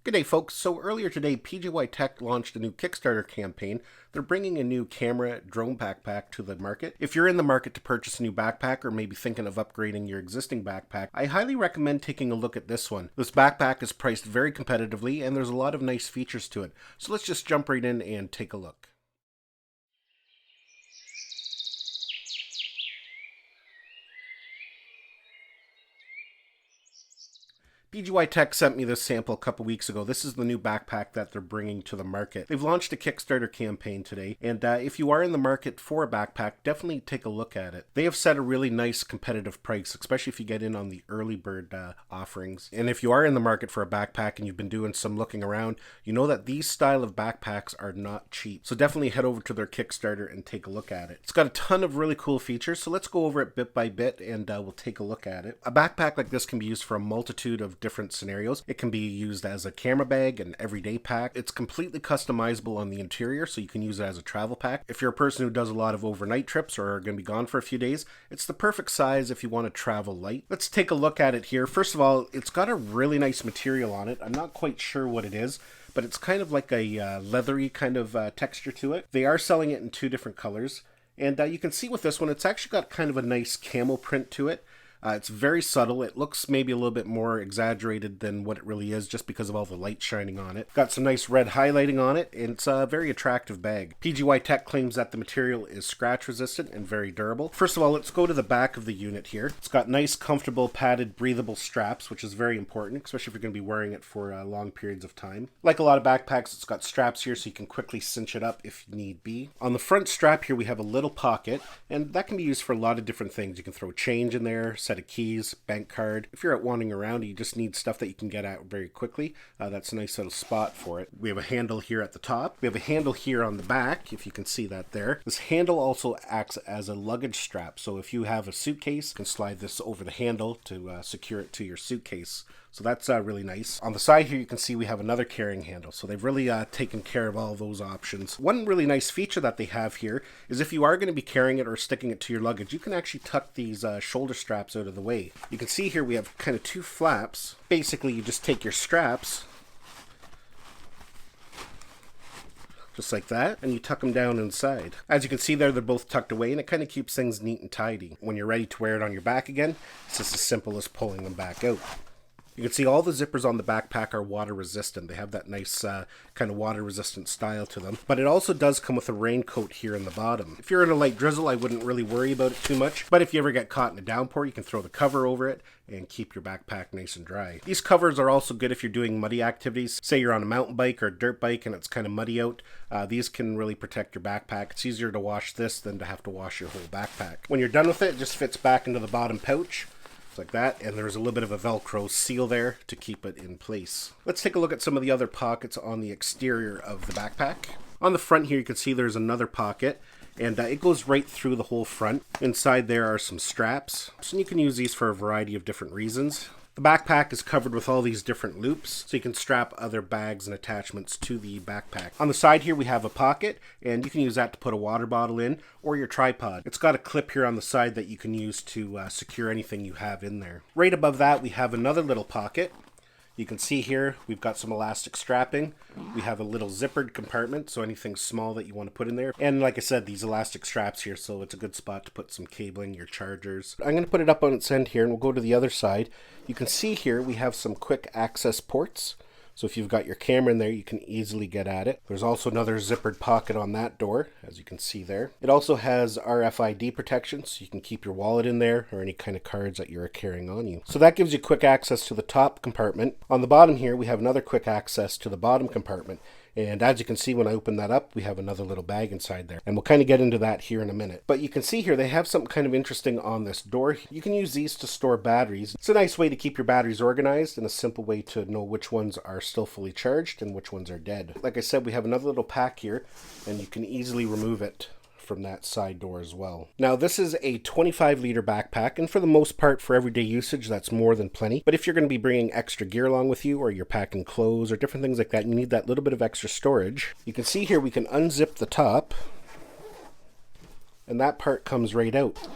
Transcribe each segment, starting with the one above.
Good day, folks. So earlier today, PGYTech launched a new Kickstarter campaign. They're bringing a new camera drone backpack to the market. If you're in the market to purchase a new backpack or maybe thinking of upgrading your existing backpack, I highly recommend taking a look at this one. This backpack is priced very competitively and there's a lot of nice features to it. So let's just jump right in and take a look. PGYTech sent me this sample a couple weeks ago. This is the new backpack that they're bringing to the market. They've launched a Kickstarter campaign today, and if you are in the market for a backpack, definitely take a look at it. They have set a really nice competitive price, especially if you get in on the early bird offerings. And if you are in the market for a backpack and you've been doing some looking around, you know that these style of backpacks are not cheap. So definitely head over to their Kickstarter and take a look at it. It's got a ton of really cool features, so let's go over it bit by bit and we'll take a look at it. A backpack like this can be used for a multitude of different scenarios. It can be used as a camera bag, an everyday pack. It's completely customizable on the interior, so you can use it as a travel pack. If you're a person who does a lot of overnight trips or are going to be gone for a few days, it's the perfect size if you want to travel light. Let's take a look at it here. First of all, it's got a really nice material on it. I'm not quite sure what it is, but it's kind of like a leathery kind of texture to it. They are selling it in two different colors, and you can see with this one, it's actually got kind of a nice camel print to it. It's very subtle. It looks maybe a little bit more exaggerated than what it really is just because of all the light shining on it. Got some nice red highlighting on it, and it's a very attractive bag. PGYTech claims that the material is scratch resistant and very durable. First of all, let's go to the back of the unit here. It's got nice, comfortable, padded, breathable straps, which is very important, especially if you're going to be wearing it for long periods of time. Like a lot of backpacks, it's got straps here so you can quickly cinch it up if need be. On the front strap here, we have a little pocket, and that can be used for a lot of different things. You can throw change in there, set of keys, bank card. If you're out wandering around and you just need stuff that you can get out very quickly, that's a nice little spot for it. We have a handle here at the top. We have a handle here on the back, if you can see that there. This handle also acts as a luggage strap, so if you have a suitcase, you can slide this over the handle to secure it to your suitcase. So that's really nice. On the side here, you can see we have another carrying handle. So they've really taken care of all those options. One really nice feature that they have here is if you are going to be carrying it or sticking it to your luggage, you can actually tuck these shoulder straps out of the way. You can see here we have kind of two flaps. Basically, you just take your straps, just like that, and you tuck them down inside. As you can see there, they're both tucked away, and it kind of keeps things neat and tidy. When you're ready to wear it on your back again, it's just as simple as pulling them back out. You can see all the zippers on the backpack are water resistant. They have that nice kind of water resistant style to them. But it also does come with a raincoat here in the bottom. If you're in a light drizzle, I wouldn't really worry about it too much. But if you ever get caught in a downpour, you can throw the cover over it and keep your backpack nice and dry. These covers are also good if you're doing muddy activities. Say you're on a mountain bike or a dirt bike and it's kind of muddy out. These can really protect your backpack. It's easier to wash this than to have to wash your whole backpack. When you're done with it, it just fits back into the bottom pouch. Like that, and there's a little bit of a Velcro seal there to keep it in place. Let's take a look at some of the other pockets on the exterior of the backpack. On the front here, you can see there's another pocket, and it goes right through the whole front. Inside there are some straps, so you can use these for a variety of different reasons. The backpack is covered with all these different loops, so you can strap other bags and attachments to the backpack. On the side here, we have a pocket, and you can use that to put a water bottle in or your tripod. It's got a clip here on the side that you can use to secure anything you have in there. Right above that, we have another little pocket. You can see here, we've got some elastic strapping. We have a little zippered compartment, so anything small that you want to put in there. And like I said, these elastic straps here, so it's a good spot to put some cabling, your chargers. I'm going to put it up on its end here, and we'll go to the other side. You can see here, we have some quick access ports. So if you've got your camera in there, you can easily get at it. There's also another zippered pocket on that door, as you can see there. It also has RFID protection, so you can keep your wallet in there or any kind of cards that you're carrying on you. So that gives you quick access to the top compartment. On the bottom here, we have another quick access to the bottom compartment. And as you can see, when I open that up, we have another little bag inside there. And we'll kind of get into that here in a minute. But you can see here, they have something kind of interesting on this door. You can use these to store batteries. It's a nice way to keep your batteries organized and a simple way to know which ones are still fully charged and which ones are dead. Like I said, we have another little pack here, and you can easily remove it from that side door as well. Now this is a 25-liter backpack, and for the most part for everyday usage that's more than plenty. But if you're going to be bringing extra gear along with you, or you're packing clothes or different things like that, you need that little bit of extra storage. You can see here we can unzip the top, and that part comes right out.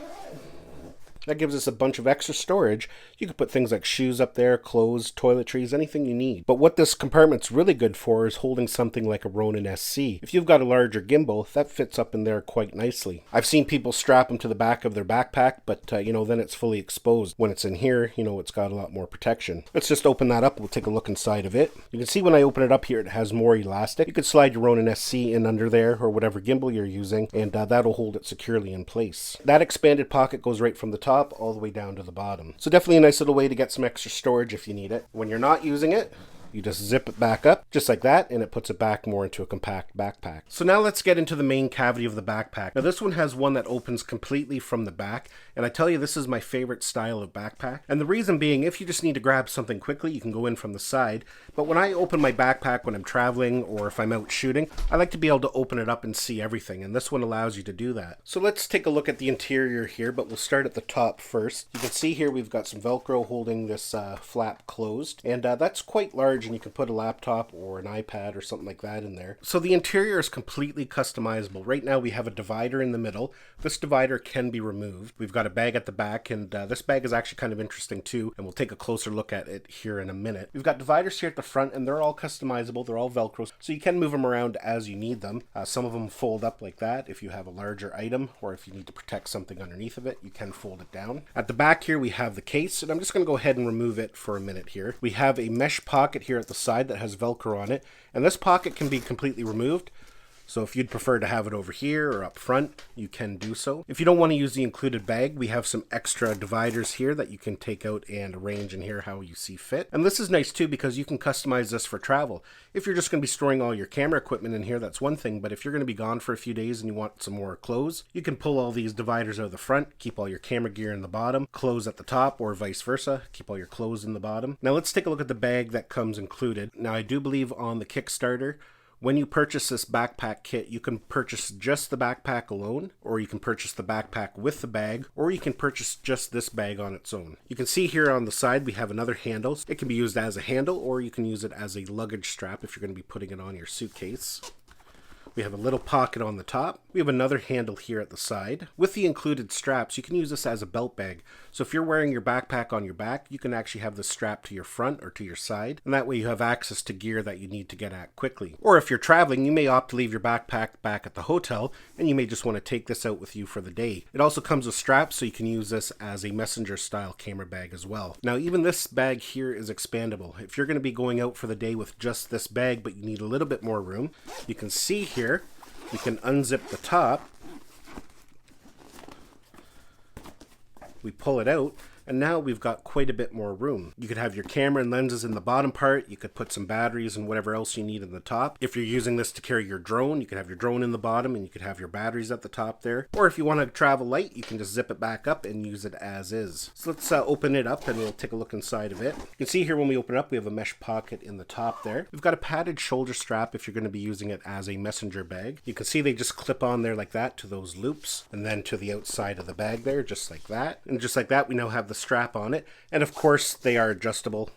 That gives us a bunch of extra storage. You can put things like shoes up there, clothes, toiletries, anything you need. But what this compartment's really good for is holding something like a Ronin SC. If you've got a larger gimbal, that fits up in there quite nicely. I've seen people strap them to the back of their backpack, but then it's fully exposed. When it's in here, it's got a lot more protection. Let's just open that up. We'll take a look inside of it. You can see when I open it up here, it has more elastic. You could slide your Ronin SC in under there or whatever gimbal you're using, and that'll hold it securely in place. That expanded pocket goes right from the top all the way down to the bottom. So definitely a nice little way to get some extra storage if you need it. When you're not using it, you just zip it back up, just like that, and it puts it back more into a compact backpack. So now let's get into the main cavity of the backpack. Now this one has one that opens completely from the back, and I tell you, this is my favorite style of backpack. And the reason being, if you just need to grab something quickly, you can go in from the side. But when I open my backpack when I'm traveling or if I'm out shooting, I like to be able to open it up and see everything, and this one allows you to do that. So let's take a look at the interior here, but we'll start at the top first. You can see here we've got some Velcro holding this flap closed, and that's quite large, and you can put a laptop or an iPad or something like that in there. So the interior is completely customizable. Right now we have a divider in the middle. This divider can be removed. We've got a bag at the back, and this bag is actually kind of interesting too, and we'll take a closer look at it here in a minute. We've got dividers here at the front, and they're all customizable. They're all Velcro, so you can move them around as you need them. Some of them fold up like that if you have a larger item, or if you need to protect something underneath of it, you can fold it down. At the back here we have the case, and I'm just going to go ahead and remove it for a minute here. We have a mesh pocket here at the side that has Velcro on it, and this pocket can be completely removed. So if you'd prefer to have it over here or up front, you can do so. If you don't want to use the included bag, we have some extra dividers here that you can take out and arrange in here how you see fit. And this is nice too because you can customize this for travel. If you're just going to be storing all your camera equipment in here, that's one thing, but if you're going to be gone for a few days and you want some more clothes, you can pull all these dividers out of the front, keep all your camera gear in the bottom, clothes at the top, or vice versa, keep all your clothes in the bottom. Now let's take a look at the bag that comes included. Now I do believe on the Kickstarter, when you purchase this backpack kit, you can purchase just the backpack alone, or you can purchase the backpack with the bag, or you can purchase just this bag on its own. You can see here on the side we have another handle. It can be used as a handle, or you can use it as a luggage strap if you're going to be putting it on your suitcase. We have a little pocket on the top. We have another handle here at the side. With the included straps, you can use this as a belt bag. So if you're wearing your backpack on your back, you can actually have this strapped to your front or to your side, and that way you have access to gear that you need to get at quickly. Or if you're traveling, you may opt to leave your backpack back at the hotel, and you may just want to take this out with you for the day. It also comes with straps, so you can use this as a messenger style camera bag as well. Now even this bag here is expandable. If you're going to be going out for the day with just this bag, but you need a little bit more room, you can see here, we can unzip the top, we pull it out, and now we've got quite a bit more room. You could have your camera and lenses in the bottom part, you could put some batteries and whatever else you need in the top. If you're using this to carry your drone, you could have your drone in the bottom and you could have your batteries at the top there. Or if you want to travel light, you can just zip it back up and use it as is. So let's open it up and we'll take a look inside of it. You can see here when we open it up, we have a mesh pocket in the top there. We've got a padded shoulder strap if you're going to be using it as a messenger bag. You can see they just clip on there like that to those loops, and then to the outside of the bag there, just like that. And just like that, we now have the strap on it, and of course they are adjustable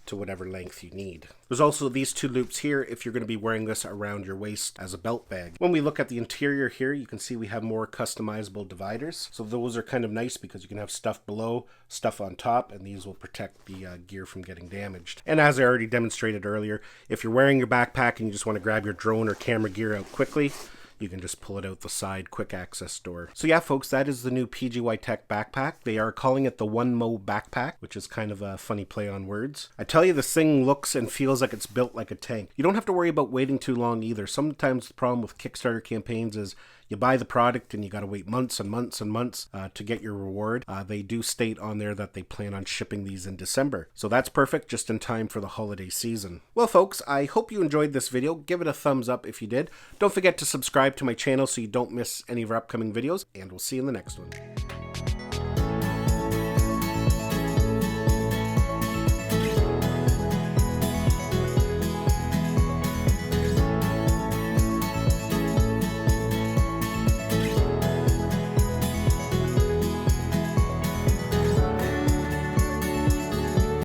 to whatever length you need. There's also these two loops here if you're going to be wearing this around your waist as a belt bag. When we look at the interior here, you can see we have more customizable dividers. So those are kind of nice because you can have stuff below, stuff on top, and these will protect the gear from getting damaged. And as I already demonstrated earlier, if you're wearing your backpack and you just want to grab your drone or camera gear out quickly, you can just pull it out the side quick access door. So yeah, folks, that is the new PGYTech backpack. They are calling it the OneMo Backback, which is kind of a funny play on words. I tell you, this thing looks and feels like it's built like a tank. You don't have to worry about waiting too long either. Sometimes the problem with Kickstarter campaigns is you buy the product and you got to wait months and months and months to get your reward. They do state on there that they plan on shipping these in December. So that's perfect, just in time for the holiday season. Well, folks, I hope you enjoyed this video. Give it a thumbs up if you did. Don't forget to subscribe to my channel so you don't miss any of our upcoming videos, and we'll see you in the next one.